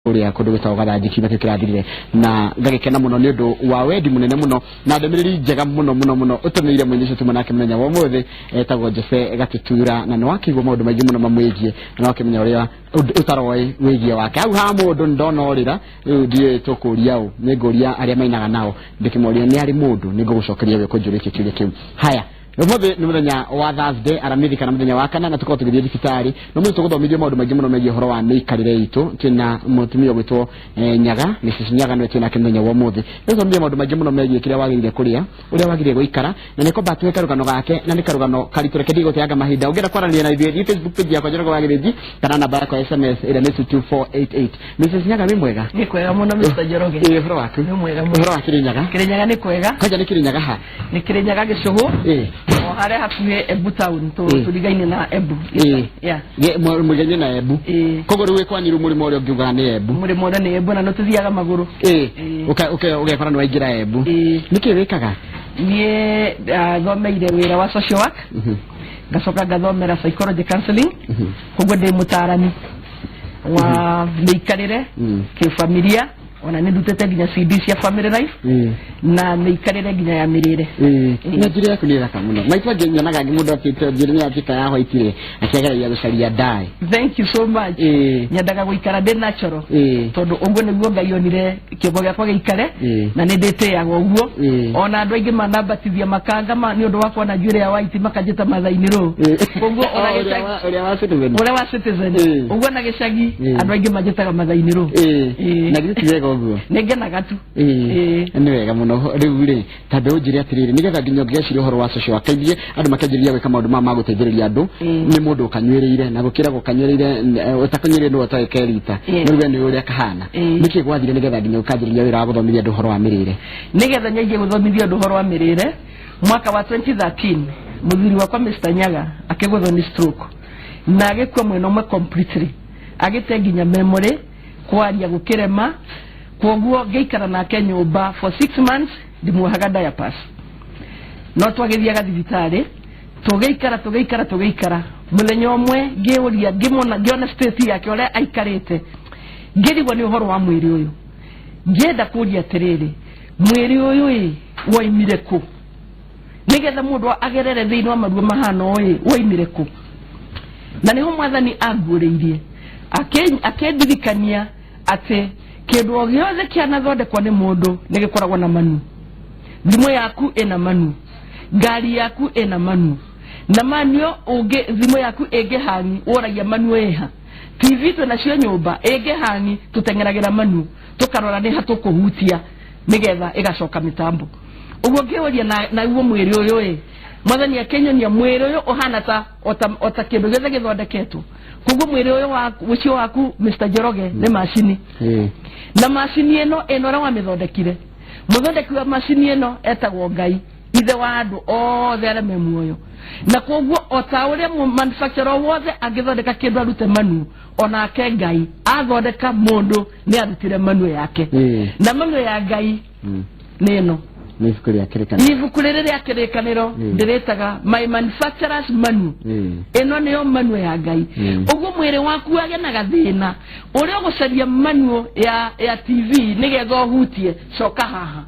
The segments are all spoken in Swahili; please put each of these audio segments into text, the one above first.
uria kundu gitaga gathanjiki na kirathirire na ngagikena muno ni undu wa wendi munene muno na ndemiriri njega muno utumirire mwenyeshi tumanake menya wa muthe etagwo Jose Gatutura na no akigwo maundu maingi muno mamwigie na no akimenya uria utaroi wigie wake au ha mundu ndona orira riu ndie tukuria u ninguria aria mainaga nao ndikimoria ni ari mundu ningugucokeria we kunjurikia kiuria kiu haya Mothe ni muthenya wa Thursday aramithi kana muthenya wa kana na tukao tugithie thibitari no mu tuguthomithia maundu maingi muno megie horo wa miikarire itu kina mutumia gwitwo Nyaga Mrs Nyaga no kina kimenya wa muthe thomithia maundu maingi muno megie kiria wagirire kuria uria wagirire guikara na niko batu karugano gake na ni karugano karitureke digo tiaga mahinda ungera kwaranira na ithuĩ Facebook page yakwa Njoroge Wagĩrĩnji kana namba yakwa SMS ira ni 2488 Mrs Nyaga ni mwega ni kwega muno Mr Njoroge horo waku ni mwega muno horo wa Kirinyaga ni kwega kaja ni Kirinyaga ha ni Kirinyaga Gicugu o hare hakuhe Embu town turigaine na Embu yeah mugenye na Embu kogo riwe kwanyiru murimo uri ngiuga ni Embu murimo uri ni Embu na no tuthiaga maguru ukekora no ingira Embu niki wikaga nie thomeire wira wa social work ngacoka ngathomera psychology counseling kogo ndi mutarani wa miikarire kifamilia ona ni ndutete ginya CD cia family life na miikarire ginya ya mirire na njira yaku ni thaka muno maitwa ngenyanaga ngimundu atite njira ni atika yaho itire akiagereria gucaria dai thank you so much nyandaga guikara de natural tondu ungu niguo ngaionire kibo gakwa giikare na ni nditeaga uguo ona andu aingi manambatithia makanga ni undu wakwa na njire ya white makajita mathaini ru uguo uria wa citizen uguo na gicagi andu aingi majitaga mathaini ru na gitiega uguo ningenaga tu ni wega muno riu ri tondu njire atiriri nigetha nginya ngeciri horo wa social akaithie andu makanjiria gwika maundu ma guteithĩrĩria andu ni mundu ukanywereire na gukira gukanywereire utakanywereire no atakerita ni we ni uria kahana niki gwathire nigetha nginya ukanjiria wira wa guthomithia andu horo wa mirire nigetha nyaige guthomithia andu horo wa mirire mwaka wa 2013 muthuri wakwa Mr Nyaga akigwithwo ni stroke na agikwa mwena umwe completely agite nginya memory kwaria gukirema koguo geikara nake nyumba for 6 months ndimuhaga diapers no twagithiaga thibitari tugeikara muthenya umwe ngiuria ngimona ngiona state yake ore aikarite ngirigwo ni uhoro wa mwiri uyu ngienda kuria atiriri mwiri uyu waimire ku nigetha mundu agerere thiini wa maruo mahano waimire ku na niho mwathani angureirie akendirikania ate kindu giothe kianathondekwa ni mundu nigikoragwo na manu thimu yaku ina manu ngari yaku ina manu na manio uge thimu yaku ege hangi oragia manu eha TV tu na cio nyumba ege hangi tutengeragira manu tukarora ni hatukuhutia nigetha igacoka mitambo uguo ngiuria na uwo mwiri uyu mwathani akenyonia mwiri uyu uhana ta ota kindu giothe githondeketwo koguo mwiri uyu ucio waku Mr Njoroge ni machini na machini eno enora wa mithondekire muthondeki wa machini eno etagwo Ngai ithe wa andu othe aria me muoyo na koguo ota uria manufacturer wothe angithondeka kindu arute manu ona ake Ngai athondeka mundu ni arutire manu yake na manu ya Ngai neno nivukurire ya kirikaniro ndiretaga my manufacturers manu eno niyo manu ya Ngai uguo mwiri waku agenaga thina uria gucaria manu ya TV nigetha hutie coka haha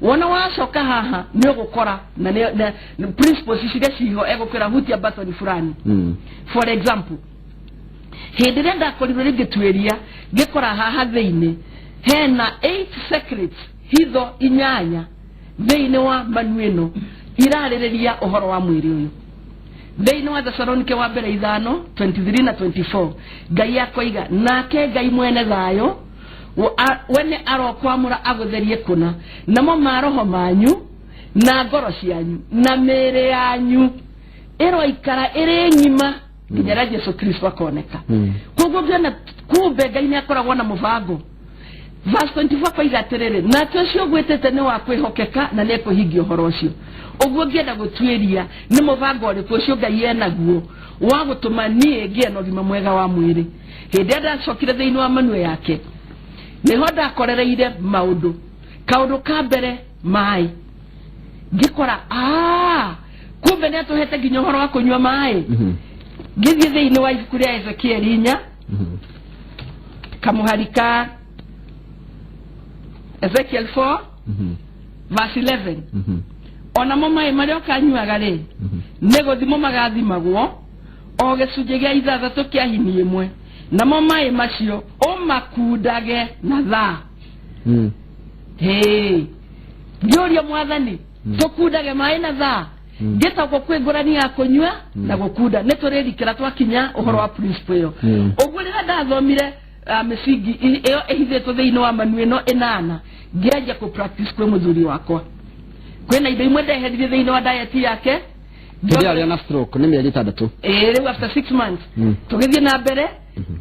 wona wacoka haha ni ugukora na principles ciria ciho egukira hutia button fulani for example hindire ndakorirwo ngitweria ngikora haha thiini hena 8 secrets hitho inyanya thiini wa manu ino iraririria uhoro wa mwiri uyu thiini wa Thessalonike wa mbere 5:23 na 24 Ngai akoiga nake Ngai mwene thayo wene arokwamura agutherie kuna namo maroho manyu na ngoro cianyu na mere yanyu iroikara iri nyima nginya Yesu Kristo akoneka koguo ngena kumbe Ngai ni akoragwo na mubango verse 24 koiga atiriri na tucio gwitete ni wa kwihokeka na ni kuhingio horo ucio uguo ngienda gutwiria ni mubango uriku ucio Ngai enaguo wa gutuma nie ngie no gima mwega wa mwiri hindi ndacokire thiini wa manu yake niho ndakorereire maundu kaundu ka mbere mai ngikora kumbe ni atuhete nginya horo wa kunywa mai ngithie thiini wa ibuku ria Ezekiel 4 kamuharika Ezekiel 4 verse 11 ona mama mario kanyuaga ri nego thimo magathimagwo o gicunje gia ithathatu kia hini imwe na mama macio o makundage na tha Gloria mwathani tukundage mai na tha getagwo kwingurani ya kunywa na gukunda neturirikira twakinya uhoro wa principle yo uguo rira ndathomire misingi iyo ehithetwo thiini wa manu ino inana ngianjia ku practice kwe muthuri wakwa kwena indo imwe ndeherithie thiini wa diet yake ndio na stroke ni mieri 3 riu after 6 months tugithie na mbere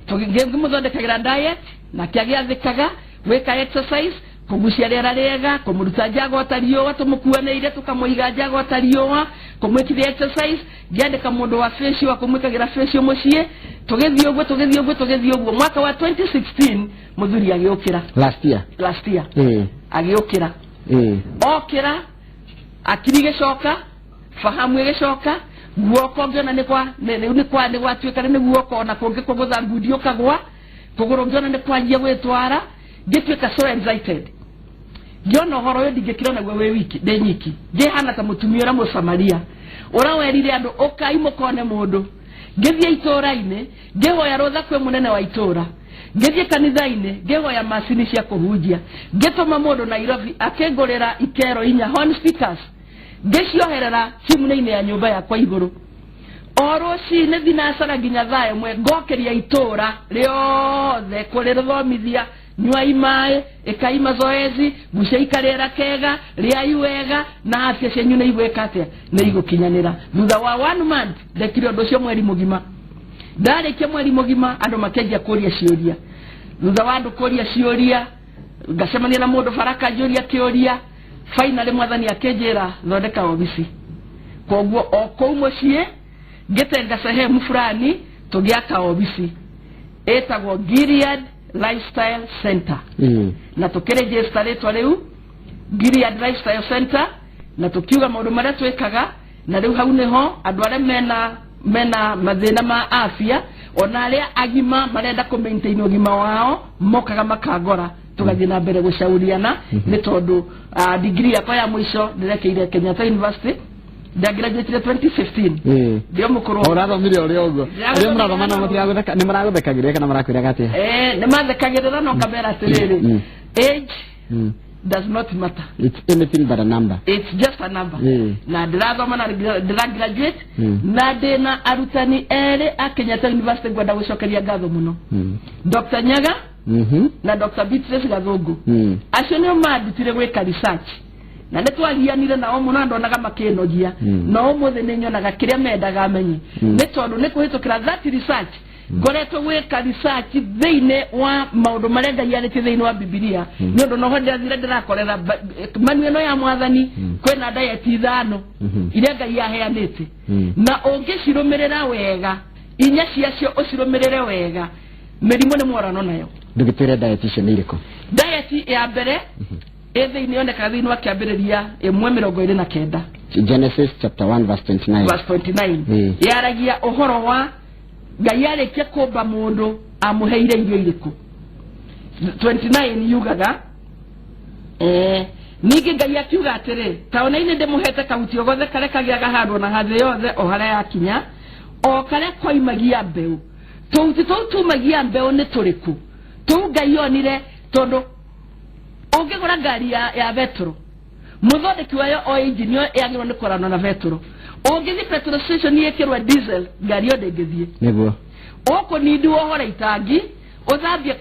tugimuthondekagira diet na kiagiathikaga weka exercise kugucia rera rega kumuruta njago tariyo tumukuaneire tukamuiga njago tariyo kumwikithia exercise giandika mundu wa fresh wa kumwikagira fresh mucie tugithio gwo mwaka wa 2016 muthuri agiukira last year agiukira okira akirige coka fahamu igicoka guoko ngiona ni gwatuika ni guoko na kungi kugutha ngudio kagwa kuguru ngiona ni kwanjia gwitwara gituika so excited ngiona horo yo ndigikira na gwe wiki de nyiki je hana ta mutumia ra Samaria urawerire andu okai mukone mundu ngithie itura-ine ngihoya rutha kwe munene wa itura ngithie kanitha-ine ngihoya macini cia kuhunjia ngituma mundu Nairobi akengurira ikero 4 horn speakers ngicioherera simu-ine ya nyumba yakwa iguru oroci ne thinacara nginya thaa imwe ngokeria itura riothe kuririthomithia nyua imae ekai mazoezi guceikarera kega ria iwega na afya cenyu ne igwekate ne igukinyanira thutha wa 1 month ndekire undu cio mweri mugima ndarikia mweri mugima andu makenjia kuria ciuria thutha wa andu kuria ciuria ngacemania na mundu baraka njuria kiuria finally mwathani akenjira thondeka obisi koguo oko mucie ngetenga sehemu fulani tugiaka obisi etagwo Gilead Lifestyle Center na tukiregister retwa riu Gilead Lifestyle Center na tukiuga maundu maria twikaga na riu hau niho andu aria mena mathina ma afya ona aria agima marenda ku maintain ugima wao mokaga makagora tugathie na mbere gucauriana ni tondu degree yakwa ya mwisho ndirekeire Kenyatta University da graduate 2015 ndio mukuru urathomire uri ugo ari murathomana mutiragutheka ni muraguthekagire kana murakwira gati ni mathekagirira no kamera tiriri age does not matter. It's anything but a number. It's just a number. Na ndirathoma na graduate na ndina arutani ere a Kenyatta University gwenda gucokeria ngatho muno Dr. Nyaga na Dr. Beatrice Gathungu acio nio mandutire gwika research na netwarianire nao muno ndonaga makenogia no muthe ninyonaga kiria mendaga amenye ni tondu ni kuhitukira that research ngoretwo gwika research thiine wa maundu maria Ngai arĩtie thiine wa Biblia ni undu no honde thire ndirakorera manu ino ya mwathani kwena diet 5 iria Ngai yaheanĩte na ungicirumirira wega inya ciacio ucirumirire wega mirimu ni mworano nayo ndugitire diet icio ni iriko diet ya mbere thiine yoneka thiine wa kiambiriria 1:29 Genesis chapter 1 verse 29 yaragia uhoro wa Ngai arĩkia kumba mundu amuheire irio iriku 29 yugaga ningi Ngai akiuga atiri taona-ini ndimuhete kahuti ogothe karia kagiaga handwo na hathĩ yothe o haria yakinya o karia koimagia mbeu tuhuti tou tumagia mbeu ni turiku tou Ngai onire tondu ungigura ngari ya vetro muthondeki wayo o engineer yagirwo ni korana na vetro ungithi petrol station yekirwa diesel ngari yo ndengithie niguo oko nindi wohora itangi uthambie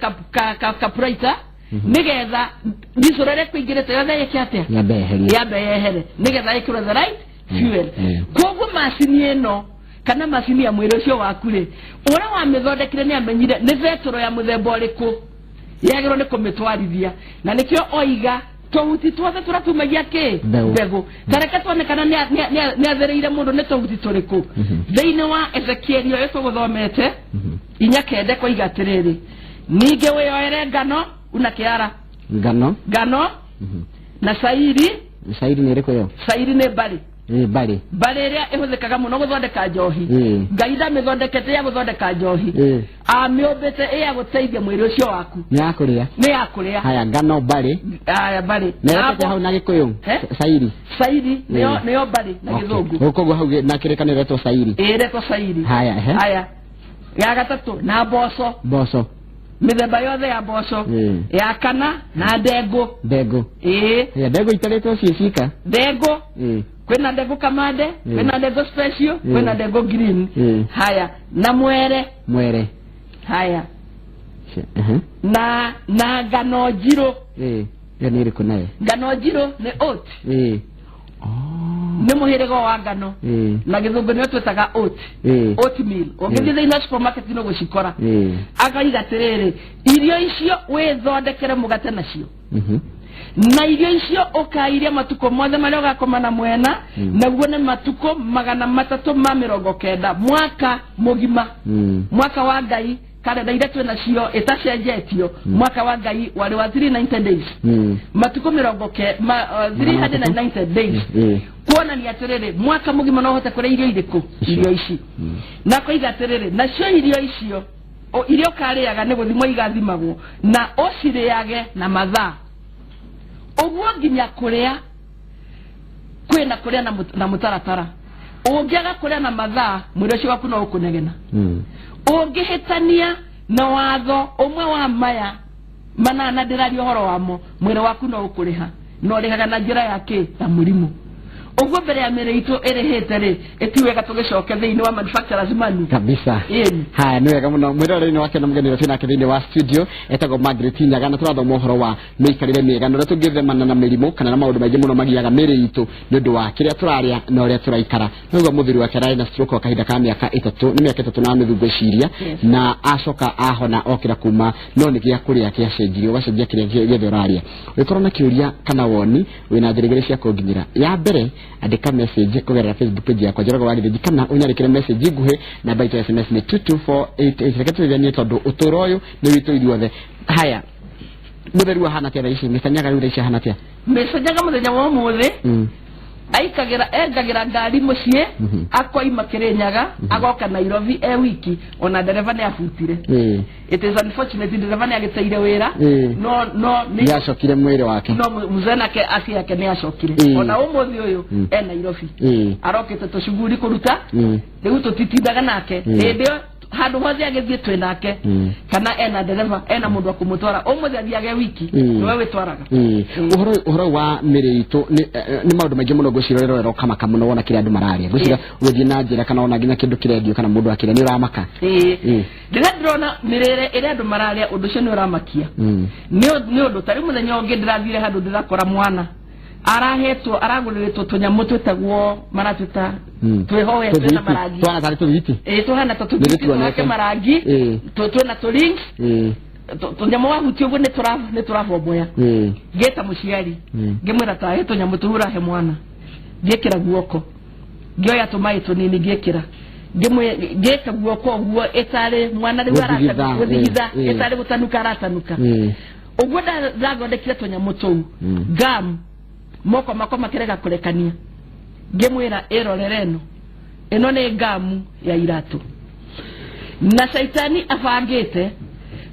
kapuraita nigetha diesel ere kuingirite yothe yekiate yambe yehere nigetha ikirwe the right fuel koguo macini ino kana macini ya mwiri ucio waku ri ura wa mithondekire ni amenyire ni vetro ya muthemba uriku yagirwo ni kumitwarithia na nikio oiga tuhuti tuothe turatumagia ki mbegu tareke tuonekana ni athereire mundu ni tuhuti turiku thiine wa Ezekiel yo tuguthomete 4:9 koiga atiriri ninge wiyoere ngano una kiara ngano na sairi ni iriku yo sairi ni bari bari ria ihuzikaga muno guthondeka njohi ngai ndamithondekete ya guthondeka njohi amiombete ya guteithia mwiri ucio waku ni yakuria haya ngano bari na hau na gikuyu sairi nio bari na githungu koguo hau na kirekano retwo sairi retwo sairi haya ya gatatu na mboco mithemba yothe ya mboco ya kana na ndengũ ya ndengũ itaretwo ciika ndengũ kwina ndengũ kamande kwina ndengũ special kwina ndengũ green haya na mwere haya na ngano njirũ yani iriku nayo ngano njirũ ni oat ni muhirigo wa ngano na githungu ni twetaga oatmeal ongithie thina supermarket no gucikora akaiga tiriri irio icio withondekere mugate nacio na irio icio ukairia matuko mothe maria ugakoma na mwena naguo ni matuko 390 mwaka mugima mwaka wa ngai kalenda ile twinacio itacenjetio mwaka wa ngai wale wa 390 days matuko 390 days kuona ni atiriri mwaka mugima no hote kure irio iriku irio ici na koiga atiriri na cio irio icio irio kariaga ni guthimo igathimagwo na ociriage na mathaa uguo nginya kuria kwina kuria na mutaratara ungiaga kuria na mathaa mwiri ucio waku no ukunegena ungihitania na watho umwe wa maya manana ndirario horo wamo mwiri waku no ukuriha no rihaga na njira yake ta murimu uguo mbere ya mere itu irihite ri etiwega tugicoke thiini wa manufacturers manu kabisa haya ni wega muno mwirore-ini wake na mugenero tina kithiini wa studio etago Margaret Nyaga na turathoma uhoro wa miikarire miega no tungithemana na mirimu kana na maundu maingi muno magiaga mere itu ni undu wa kiria turaria na uria turaikara nugo muthiri wake rai na stroke wa kahinda ka miaka 3 ni miaka 3 na nuthu gwiciria na acoka ahona okira kuma no ni gia kuria kia cenjirio wacenjia kiria giothe uraria wikorwo na kiuria kana woni wina njirigire cia kunginyira ya mbere andika message kugerera Facebook page yakwa Njoroge wa Githiji kana unyarikire message nguhe na baita SMS ni 22488 rekete ni tondu utoro uyu ni witu ithuothe haya mutheru hana tia ici misanyaga riu ici hana tia misanyaga muthenya wa muthi engagira ngari mucie akoima Kirinyaga agoka Nairobi wiki ona dereva ni afutire it is unfortunate dereva ni agiteire wira no ni acokire mwiri wake no muzena ke asi yake ni acokire ona umuthi uyu Nairobi arokete tushuguri kuruta riu tutitindaga nake ndio handu hothe agithie twinake kana ena dereva ena mundu akumutwara umuthi athiage wiki niwe witwaraga uhoro wa miritu ni maundu maingi muno gucirorero kama kamuno wona kire andu mararia gucira uthie na njira kana ona nginya kindu kirendio kana mundu akire ni uramaka ndĩrona mirire ire andu mararia undu cio ni uramakia ni undu tari muthenya ungi ndirathire handu ndirakora mwana arahetwo araguriritwo tunyamu twetagwo maratuta twehoye twena marangi twana tari tubiti tuhana tutubiti twake marangi twena tulinks tunyamu wahuti uguo ni turavomboya ngeta muciari ngimwira tahe tunyamu turura he mwana ngekira guoko ngioya tumai tunini ngekira ngeka guoko uguo etare mwana riu arataguthitha etare gutanuka aratanuka uguo ndathondekire tunyamu tuu gam moko makoma kirega kurekania ngemwira erorereno eno ni gamu ya iratu na shaitani afangite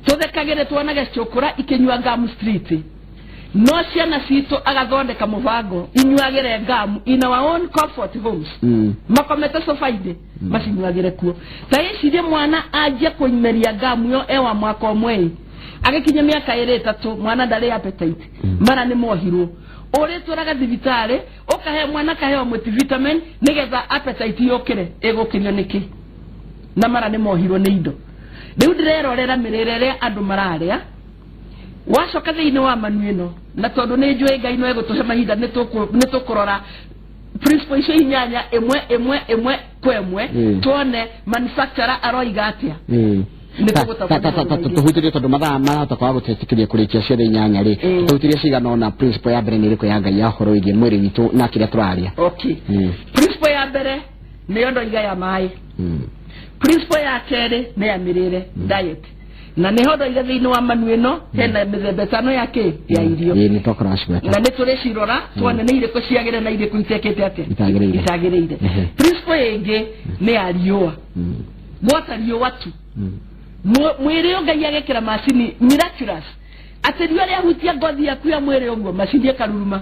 tuthekagire tuonage cukura ikinywa gamu street no ciana cito agathondeka mubango inyuagire gamu in our own comfort homes makomete sofaide macinyuagire kuo taicirie mwana aje kuimeria gamu yo ewa mwaka omwe agikinya miaka 3 mwana ndari appetite mara ni mohirwo ore turaga thibitari ukahe mwana kahe multivitamin nigetha appetite yokire egokirio niki na mara ni mohirwo ni indo riu ndirerorera mirire andu mararia wacoka thiini wa manu ino na tondu ni njui ngai no egutuhe mahinda nitukurora principle icio inyanya emwe kwemwe tuone manufacturer aroiga atia tuhutirie tondu mathaa marahota kwaga gutetikiria kurikia ciothe inyanya ri tuhutirie cigana ona principle ya mbere ni iriku ya ngai ya horo wigie mwiri witu na kiria turaria principle ya mbere ni yondo iga ya mai principle ya keri ni ya mirire diet na ne hodo ile thini wa manu ino hena mithemba tano yake ya irio ni tokora shweta na ne tore cirora tuone ne ile ko ciagire na ile kuitekete ate itagireire principle enge ne ariwa bota rio watu mwere onga yagekera macini miraculous ate rio ya hutia ngothi yaku ya mwere ogwo macini ekaruruma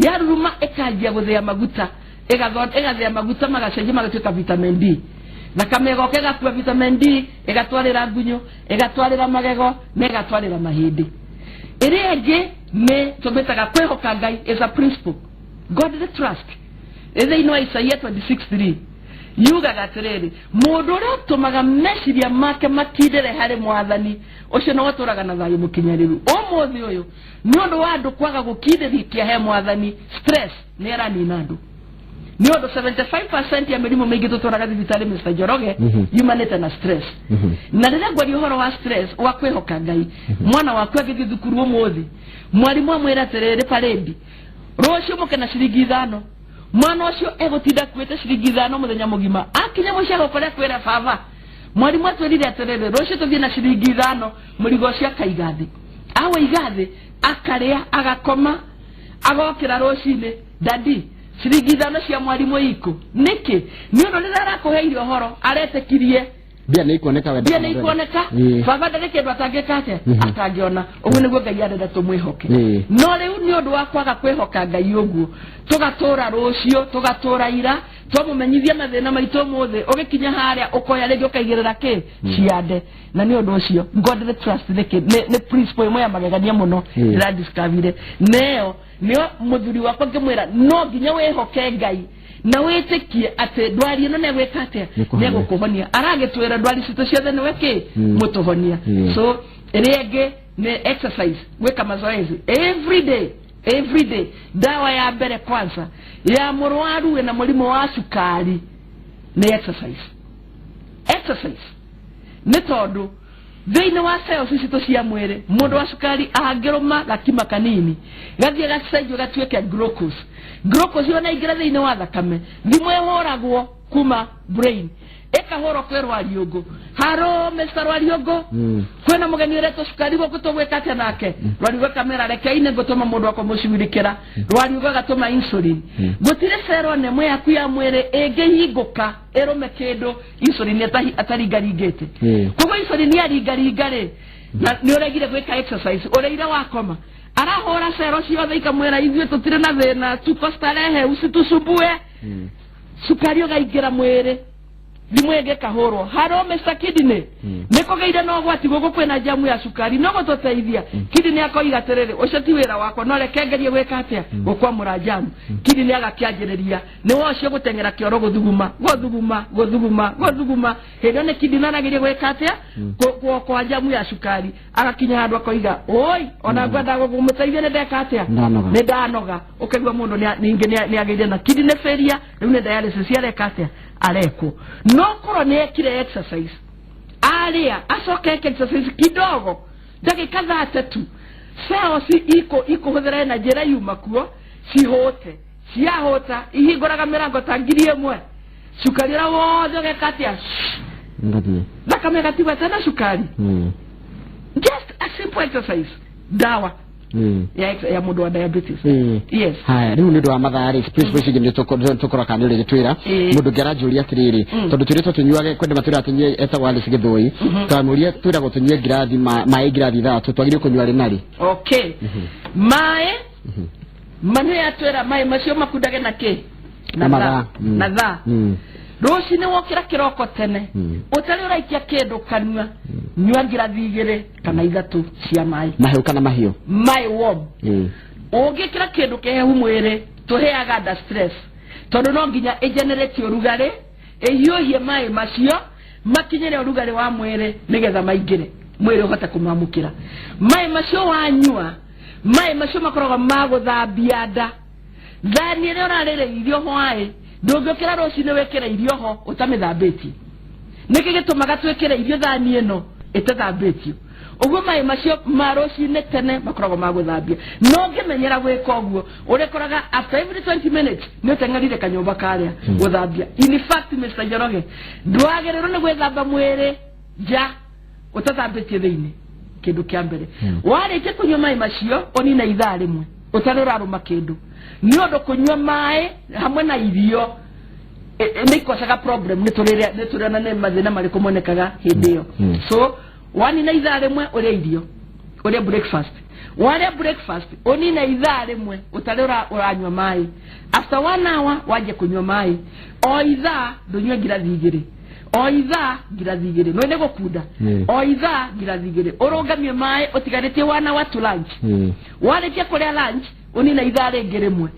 yaruruma ekajia guthia maguta egathia maguta magacenjia magatuika vitamin D na kamego kegatua vitamin D egatwarira ngunyo egatwarira magego na egatwarira mahindi irege me tobetaga kwehoka Ngai is a principle godly trust eze ino Isaiah 26:3 yuga gaterere mundu uri tumaga meciria make makidere hari mwathani ucio no waturaga na thayu mukinyariru umuthi uyu ni undu wa andu kwaga gukidirikia he mwathani stress ni aranina andu ni undu 75% ya mirimu mingi tuturaga thibitari Mr. Njoroge yumanite na stress na rira gwari uhoro wa stress wa kwehoka Ngai mwana waku agithi thukuru umuthi mwarimu amwira terere paredi rocio muke na ciringi 5 mwana ucio egotinda kwete ciringi 5 muthenya mugima akinya mucego kore kwera baba mwarimu atwirire aterere rocio tuthie na ciringi 5 murigo cia kaigathi awe igathi akaria agakoma agokira rocine dadi ciringi 5 cia mwarimu iko niki ni undu rira kuheire ohoro aretekirie bia ni ikuoneka wenda bia ni ikuoneka baba ndeke batangekate atangiona ugu niguo Ngai arenda tumwihoke no riu ni undu wa kwaga kwihoka Ngai uguo tugatura rucio tugatura ira tumumenyithia mathina maitu muthe ugikinya haria ukoya ringi ukaigirira ki ciande na ni undu ucio godly trust ni principle imwe ya magegania muno ira discovery neo nio muthuri wakwa ngimwira no nginya wihoke Ngai na wetikie ate ndwari ino ne gwekate ne gukuhonia aragitwira ndwari cito ciothe ni weki mutuhonia so rege ne exercise weka mazoezi every day dawa ya mbere kwanza ya murwaru na mulimo wa sukari ne exercise ne tondu thini wa cells cito cia mwire mundu wa sukari ahangiruma gakima kanini gathie gacenjio gatuike glucose yona igira thini wa thakame thimwe horagwo kuma brain ekahoro kwerwa riogo haro Mr. Rwariogo kwena mugeni reto sukari go kutogweka ate nake Rwariogo kamera reke ine gutoma mundu wako mucibirikira Rwariogo gatoma insulin gutire cero ne mwe yaku ya mwire egehinguka erume kindu insulin atarigarigete kugo insulin yarigarigare na ni uregire gweka exercise ureira wakoma arahora cero ciothe ikamwira ithue tutire na thina tukostarehe usitusumbue sukari ogaigira mwire limwege kahoro haro Mr. Kidney niko gaida no gwati gogo kwena jamu ya sukari no gototeithia kidney yako igaterere uceti wira wako no rekengerie gweka atia gukwa murajamu kidney agakianjereria ni wocio gutengera kioro guthuguma hendo ne kidney naragirie gweka atia kwa jamu ya sukari agakinya handu akoiga oi ona gwenda gugumuteithia ne ndeka atia ne ndanoga ukegwa mundu ni ageire na kidney failure riu ne dialysis ya reka atia areko no koro ne kire exercise alia asoke exercise kidogo dakika 3 cells iko hudhera na jera yuma kuo cihote ciahota ihingoraga mirango tangirie mwe sukari ra wothe gekatia ngadi dakamera tiwa tena sukari just a simple exercise dawa ya mundu wa diabetes yes haya riu nindu wa mathari space gindi tukora kanire gitwira mundu ngerajuria atiriri tondu turito tunyuage kwende matira atunye eta wale sigithoi tamuria twira gutunyue gradi mai gradi 3 twagire kunyua rinari okay mai mane atwira mai macio makundage na ke na tha roci ni wokira kiroko tene utari uraikia kindu kanua nyua ngirathi 2 kana 3 cia mai mahiu kana mahio mai warm ugikira kindu kehehu mwire tuheaga da stress tondu no nginya egenerate urugari ehiuhie mai macio makinyere urugari wa mwire nigetha maingire mwire uhota kumamukira mai macio wanyua mai macio makoroga maguthambia nda thani ri urarire irio hwae ndungikira rocine wekera irio ho utamithambiti niki gitumaga twekera irio thani eno itathambitio uguo mai macio marocine tene makorogo maguthambia no ngimenyera gwika uguo urekoraga after every 20 minutes ni utengerire kanyumba karia guthambia in fact Mr. Njoroge ndwagerero ni gwethamba mwire ja utatambitie thiini kindu kia mbere warike kunywa mai macio oni na ithaa rimwe utaruraruma kindu ni undu kunywa mai hamwe na irio ni kosaga problem ni turana ne mathina mariko monekaga hindi iyo so wani na ithaa rimwe uri irio uri breakfast wale breakfast oni na ithaa rimwe utarura uranywa mai after 1 hour waje kunywa mai o ithaa ndunywe girathi igiri o ithaa girathi igiri no nego kuda o ithaa girathi igiri urongamie mai utigarite 1 hour to lunch wale tia kuria lunch oni na ithaa ringi rimwe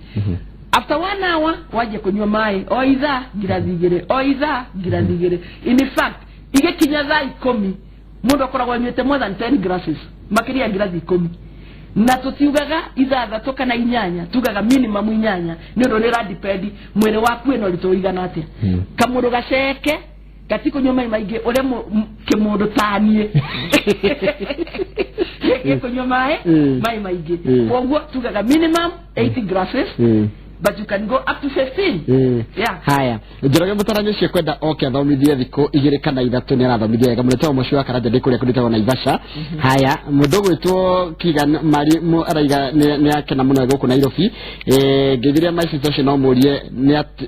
after 1 hour waje kunywa mai o ithaa girathi igiri o ithaa girathi igiri in fact igekinya thaa 10 mundu akoragwo anywete more than 10 glasses makiria girathi 10 na tutiugaga ithathatũ kana inyanya tugaga minimum inyanya ni ndo ni depend mwere waku eno litoigana atia kamundu gaceke gatiko nyoma maingi ore kimundu tanie yeko nyoma maingi kogwo tugaga minimum 80 glasses but you can go up to 15 yeah haya njoroge mutaranyo cie kwenda oke athomithie thiko igiri kana ithatu ni arathomithia wega munete muci wa karanja ndikuria kunditagwo na Ivasha haya mundu gwitwo Kigan Mari mu araiga ni akena muno guku Nairobi ngigiria maici tocio no murie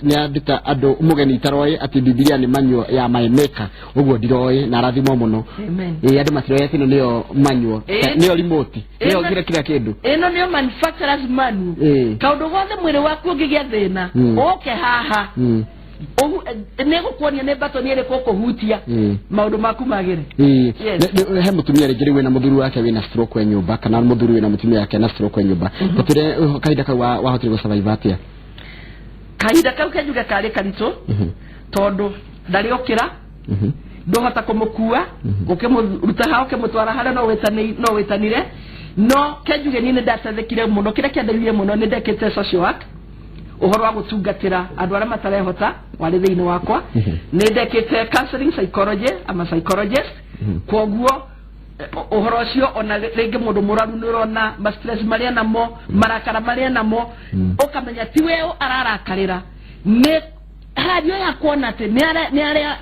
ni andita andu mugeni itaroi ati Biblia ni manual ya my maker uguo ndiroi na arathimo muno amen andu matiroye tino niyo manual niyo remote niyo gira kila kindu eno niyo manufacturers manual kaundu gothe mwire kugigia thina oke haha nego kuonia ne bato ni ereko kuhutia maundu maku magire he mutumia ringiri wina muthuru wake wina stroke nyumba kana muthuru wina mutumia yake na stroke nyumba tutire kaida ka wa hotire gusurvive atia kaida kau kejuga kare karito tondu ndari okira ndohota kumukua ukimuruta hao kemutwara hara no wetanire no kejuge ni ndathethekire muno kira kiandaire muno ni ndekete social work uhoro wa gutungatira andu ara matarehota wari thiini wakwa ni ndekete counseling psychology ama psychologist kwoguo uhoro cio ona ringi mundu muraru nirona ma stress maria namo marakara maria namo ukamenya ti weo ararakarira ni radio ya kuona ati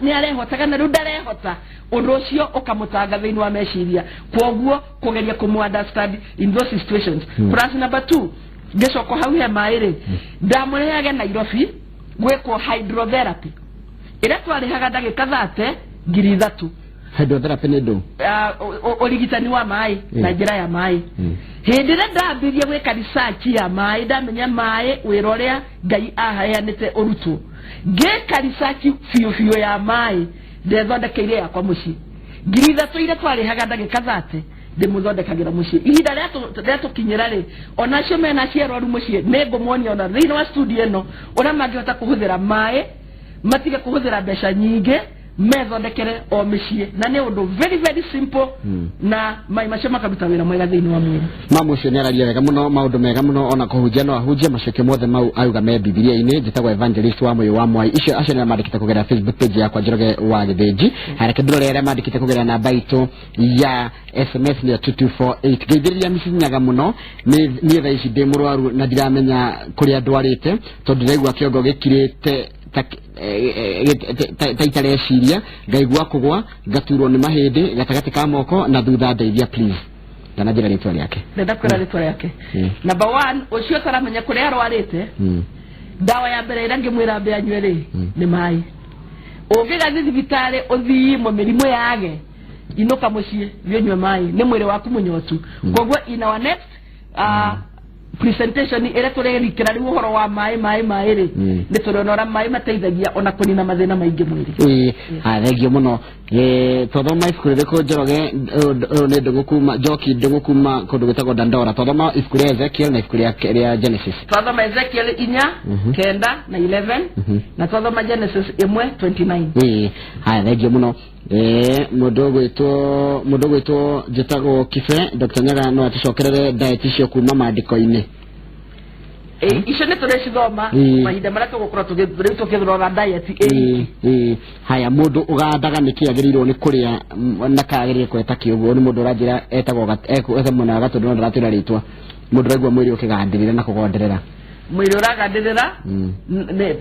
ni arehotaga na riu ndarehota undu ucio ukamutanga thiini wa meciria kwoguo kugeria kumu understand in those situations plus number 2 gesoko hau he maire ndamureage Nairobi gwekwo hydrotherapy ira twarihaga ndagika 30 hydrotherapy ni ndo origitani wa mai na njira ya mai hindire ndambirie gweka research ya mai ndamenya mai wiroria Ngai ahayanite urutu ngeka research fiyo ya mai ndethondekeire yakwa muci 30 ira twarihaga ndagika 30 ndimuthondekagira muci ihinda rĩa kinyira ri ona cio mena ciero ru muci nego moni ona thini wa studio eno ona mangihota kuhuthira mai matige kuhuthira mbeca nyingi methondekere o micii na ni undu very very simple na mai macio makaruta wira mwega thini wa mwiri mamu cio ni araria wega muno maundu mega muno ona kuhunjia no ahunjia maceke mothe mau auga me Biblia-ini njitagwo evangelist wa moyo wa mwai icio acio ni mandikite kugerera Facebook page yakwa Njoroge wa Githinji hareke ndorere mandikite kugerera namba itu ya SMS ni 2248 geithiriria micinyaga muno ni tha ici ndi murwaru na ndiramenya kuria ndwarite tondu ndiraigua kiongo gikirite taitareciria ngaigua kugwa ngaturwo ni mahindi gatagati ka moko na thutha ndeithia please kana njira ritwa riake ndakwira ritwa riake number 1 ucio taramenya kuria arwarite dawa ya mbere ira ngimwira mbe anywere ni mai ungigathi thibitari uthii mu mirimo yage inuka mucie bionywe mai ni mwire waku munyotu kogwo in our next presentation ira turerikira ri uhoro wa mai ri ni turonora mai mateithagia ona kunina mathina maingi mwiri thengio muno tothoma ibuku ririku Njoroge ni ndugukuma Njoki ndugukuma kundu gwitagwo Dandora tothoma ibuku ria Ezekiel na ibuku ria Genesis tothoma Ezekiel 4:9 na 11 na tothoma Genesis 1:29 thengio muno mundu gwitwo njitagwo Kibe Dr. Nyaga no aticokerere diet cio kuma mandiko-ini icio ni turicithoma mahinda maria tugukora tugithirora diet haya mundu ugandaga nikiagirirwo ni kuria na kagirie kweta kiugo ni mundu uranjira etagwo mwana gatundu ndaratira ritwa mundu raigwa mwiri ukigandirira na kugonderera mwili uragadithira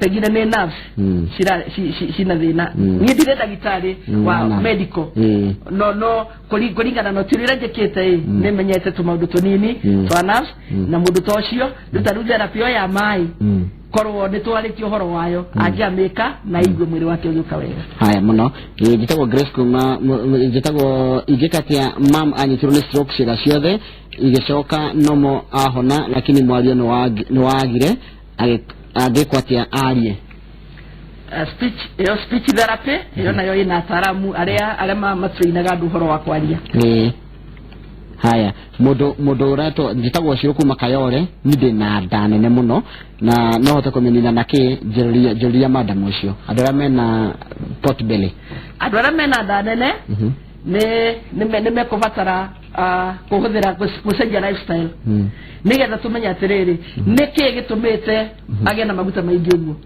pengine ni nerves cina thina ni ndire dagitari wa medical no kuringana no tirira njekete ni menyete tumaundu tunini twa nerves na mundu tocio rutaru therapy ya mai korwo ni twarikio horo wayo angiamika na igwe mwili wake uguka wega. Haya muno njitagwo Grace kuma njitagwo igikatia mam anyitirwo ni stroke ciga ciothe igicoka nomo ahona lakini mwario ni wagire agikwatia arie speech therapy yo nayo ina taramu aria matrainaga andu horo wa kwaria. Haya mudo urato njitagwo Ciruku Makayore ninde na ndanene muno na no hote kumenina nake jeria madam ucio adora mena pot belly adora mena ndanene ne kuvatara kuhuthira kucenjia lifestyle nigetha tumenya atiriri niki gitumite age na maguta maingi uguo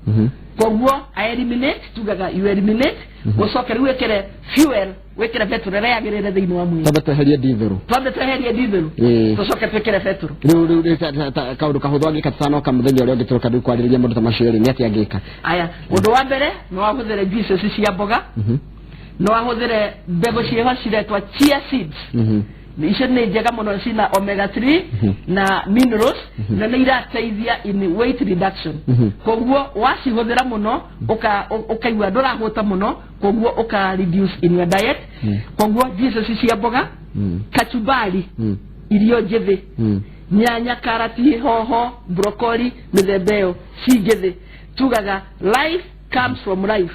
koguo eliminate tugaga you eliminate ucoke riu wekere fuel wekere petrol ria yagirire thiini wa mwiri tabata heria diesel tucoke twekere petrol riu kaundu kahuthu angikatano kamuthenya uria ngituruka riu kwariria mundu ta macio ri ati angika aya undu wa mbere no wahuthire juices cia mboga no wahuthire mbegu cia ciretwa chia seeds icio nĩ njega mũno cina omega 3 na minerals na nĩ irateithia in weight reduction koguo wacihũthĩra mũno ũkaigua ndũrahũta mũno koguo ũka reduce in your diet koguo juices cia mboga kachumbari irio njĩthĩ nyanya karati hoho broccoli mĩthemba ĩyo ci njĩthĩ tugaga life comes from life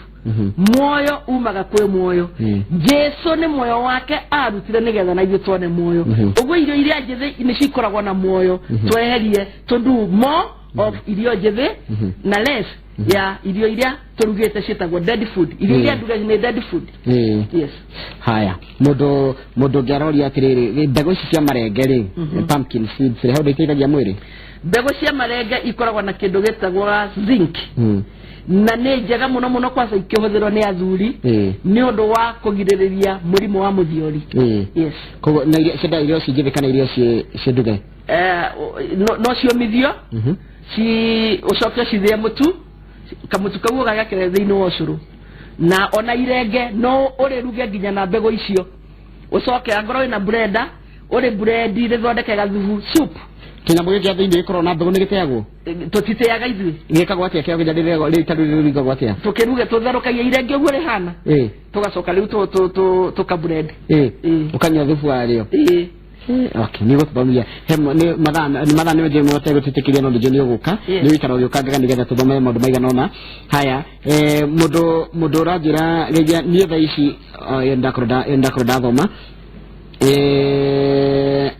moyo umaga kwe moyo Jesu ni moyo wake arutire nigetha na ithuĩ tuone moyo uguo irio iria njĩthĩ ni cikoragwo na moyo tweherie to do more of irio njĩthĩ na less ya irio iria turugite cietagwo dead food irio iria ndugaga ni dead food yes. Haya mundu ngiaroria atiriri mbegu ici cia marenge ri pumpkin seeds ri hau iteithagia mwiri mbegu cia marenge ikoragwo na kindu gitagwo zinc na nĩ njega mũno kwanza ikĩhũthĩrwo nĩ athuri nĩ ũndũ wa kũgirĩrĩria mũrimũ wa mũthiori yes koguo na irio cinjĩthĩ kana irio cienduge no ciomithio ucoke cithĩe mũtu kamutu kau ũgagekĩra thĩinĩ wa ũcũrũ na ona irenge no ũrĩruge nginya na mbegũ icio ucoke angorwo ina blender uri bread rithondeke gathubu soup kinyamũ gĩkĩ thĩinĩ gĩkorwo na mbegũ nĩ gĩteagwo tũtiteaga ithuĩ gĩkagwo atĩa kĩo gĩtharĩrĩgwo rĩtarĩrĩgwo atĩa tũkĩruge tũtherũkagia irenge ũguo rĩhana tũgacoka rĩu tũkaburedi ũkanyua thubu warĩo okay ni gũthomithia nĩ mathaa nĩ nje mwote gũtĩtĩkĩria no ndĩnĩ ũgũka nĩ wĩikara ũgĩũkangaga nĩgetha tũthome maũndũ maigana ũna haya mũndũ ũranjĩra rĩrĩa niĩ thaa ici ndakorwo ndathoma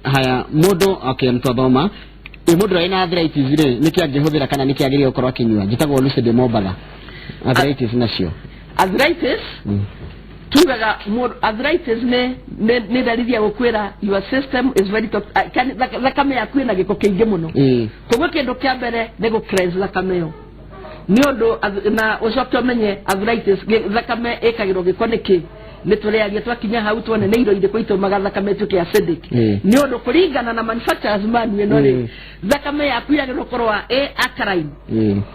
haya mundu okay mtodoma mundu ina arthritis ri niki angihũthĩra kana niki agĩrĩire gũkorwo akinyua njitagwo Lucid Mombatha arthritis nacio arthritis tugaga arthritis ne dalili ya gũkwĩra your system is very thakame yaku ĩna gĩko kĩingĩ mũno koguo kĩndũ kĩa mbere nĩ gũ-cleanse thakame ĩyo nĩ ũndũ na ũcoke ũmenye arthritis thakame ĩkagĩrwo gĩko nĩkĩ nĩtũrĩagia twakinya hau tuone nĩ irio irĩkũ itũmaga thakame ĩtuĩke acidic nĩ ũndũ kũringana na manufacturers manual ĩno rĩ thakame yaku yagĩrĩirwo gũkorwo alkaline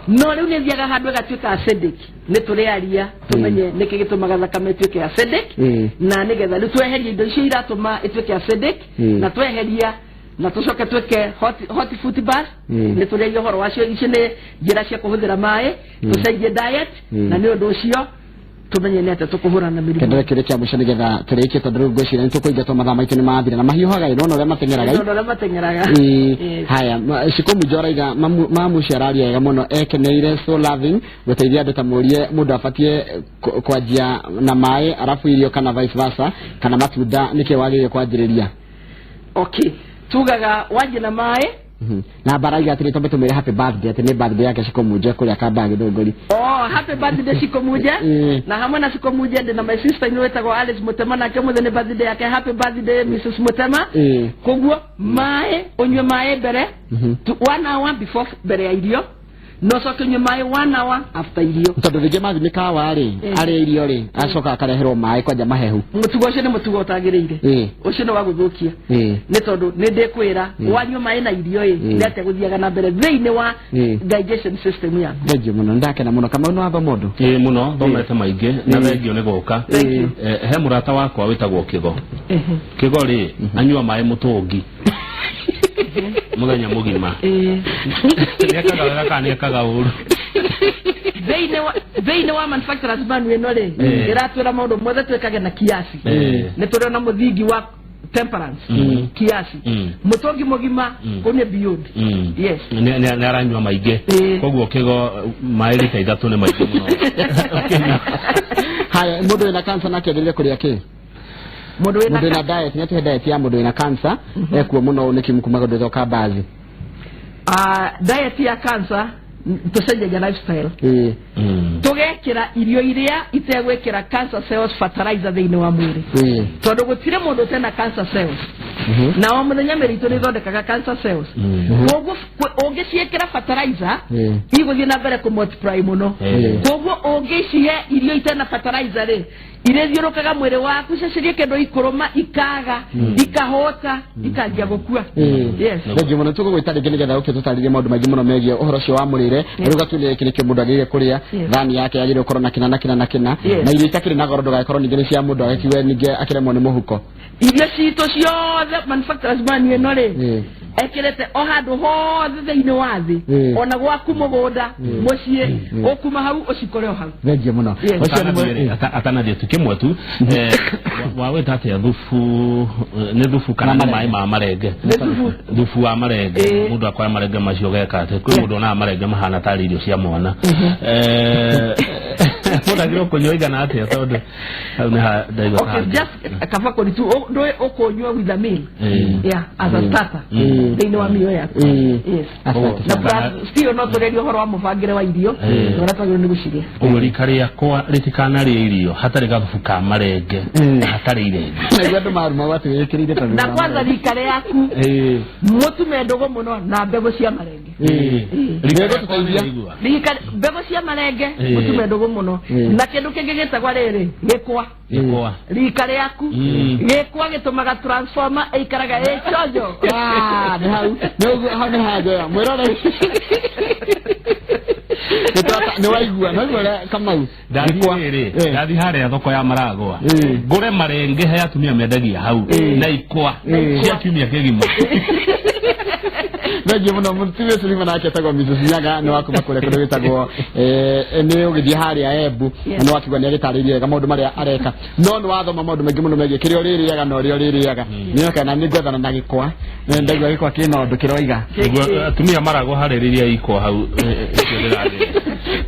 no rĩu nĩ thiaga handũ ĩgatuĩka acidic nĩtũrĩaria tũmenye nĩkĩ gĩtũmaga thakame ĩtuĩke acidic na nĩgetha rĩu tweherie indo icio iratũma ĩtuĩke acidic na tweheria na tũcoke twĩke hot food bath nĩtũrĩagia ũhoro wacio icio nĩ njĩra cia kũhũthĩra maĩ tũcenjie diet na nĩ ũndũ ũcio tumenye nete tukuhurana mirimu kendere kire kya mushane getha tureke tondru ngocira nitukuiga to mathaa maitu ni mathira na mahiuhaga no ria matengeraga haya shikomu joraiga mamu shararia yega muno ekeneire so loving guteithia andu tamurie mundu afatie kwanjia na mai arafu irio kana vice versa kana matunda nike wagire kwanjiriria okay tugaga wanje na mai na baraiga atire tombe tumere happy birthday atine birthday yake Shikomuje kuri akamba githunguri happy birthday Shikomuje na hamwe na Shikomuje ndi na my sister inwetagwo Alice Mutema na kemuthe ni birthday yake happy birthday Mrs Mutema koguo mae onywe mae mbere 1 hour before mbere ya irio no coke nyue mai 1 hour after irio tondu ringi mathimika wari ari irio ri acoka akareherwo mai kwanja mahehu mutugo ucio ni mutugo utagiriire ucio no waguthukia ni tondu ni ndikwira wanyua mai na irio ndete guthiaga na mbere thiini wa digestion system ya ndeje muno ndakena muno kama no aba mundu muno thomete maingi na thengio ni guka he murata wakwa witagwo Kigo Kigo ri anyua mai mutungi muthenya mugima nekaga wega kana nekaga uru Veine wa manufacturers ban we no le iratwira maundu mothe twekage na kiasi ne turona muthingi wa temperance kiasi mutongi mugima kone beyond yes ne aranywa maingi koguo Kigo mai lita 3 ne maingi muno haya mundu ina cancer na kendelee kuria ki mundu ina diet nyate diet ya mundu ina cancer ekuo muno nikimkumaga ndoka baadhi diet ya cancer tucenjagia lifestyle tugekira irio iria itegwekira cancer cells fertilizer thiini wa mwiri tondu gutire mundu tena cancer cells na o muthenya meritu ni thondekaga cancer cells koguo ungiciekira fertilizer iguthie na mbere ku multiply muno koguo ungicihe irio itena fertilizer ri irethiurukaga mwiri waku cecirie kendo ikuruma ikaga ikahota ikanjia gukua yes ndio muno tuko gwitari gene getha ukitutaririe maundu maingi muno megie uhoro cio wa murire ruga tulie kiri kimundu agire kuria thani yake yagire ukorwo na kina na irio itakiri na goro ndugakorwo ningire cia mundu agakiwe ninge akiremwo ni muhuko irio ciito ciothe manufacturers ban no ri ekirete o handu hothe thiini wa thi ona gwaku mugunda mucie okuma hau ucikore o hau ndio muno atana dia tukimwe tu wawe tate ya dhufu ne dhufu kana mai ma marenge dhufu wa marenge mundu akora marenge macio gekate kwi mundu na marenge mahana tari irio cia mwana mundu agiro kunyoiga na ate tondu ha daiwa okay just kafa ko tu ndo okonywa with a meal yeah as a starter thiini wa mio yako yes na still not ready horo wa mufangire wa irio uratagiro ni guciria urikari yakwa ritikana ri irio hatari gathuka marenge hatari irenge na andu maruma watu yekirire tondu na kwanza rikare yaku mutume ndogo muno na mbego cia marenge rikare tuteithia rikare mbego cia marenge mutume ndogo muno na kindu kingi gitagwa riri gikwa rikare yaku gikwa gitumaga transformer ikaraga chonjo ni hau no haja mwirore ni waigua no ngore kama u ndathi hare thoko ya maragwa ngure marenge he atumia mendagia hau na ikwa cia tumia kigima ndio muno mutiwe sulima na aketagwa Mrs. Nyaga ni wakuma kule kundo gitagwo ni ugithi hari ya Ebu no wakigwa ni agitaririe ga maundu maria areka no wathoma maundu mengi muno megie kirio ririaga no rio ririaga ni kana ni gwethana na gikwa ndagwa gikwa kino ndu kiroiga atumia maragwa haririria ikwa hau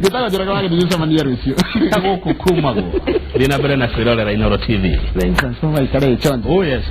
gitagwa jiraga wage ni samania rucio guku kumagwo dina mbere na kwirorera Inooro TV thanks so much kare chonjo oh yes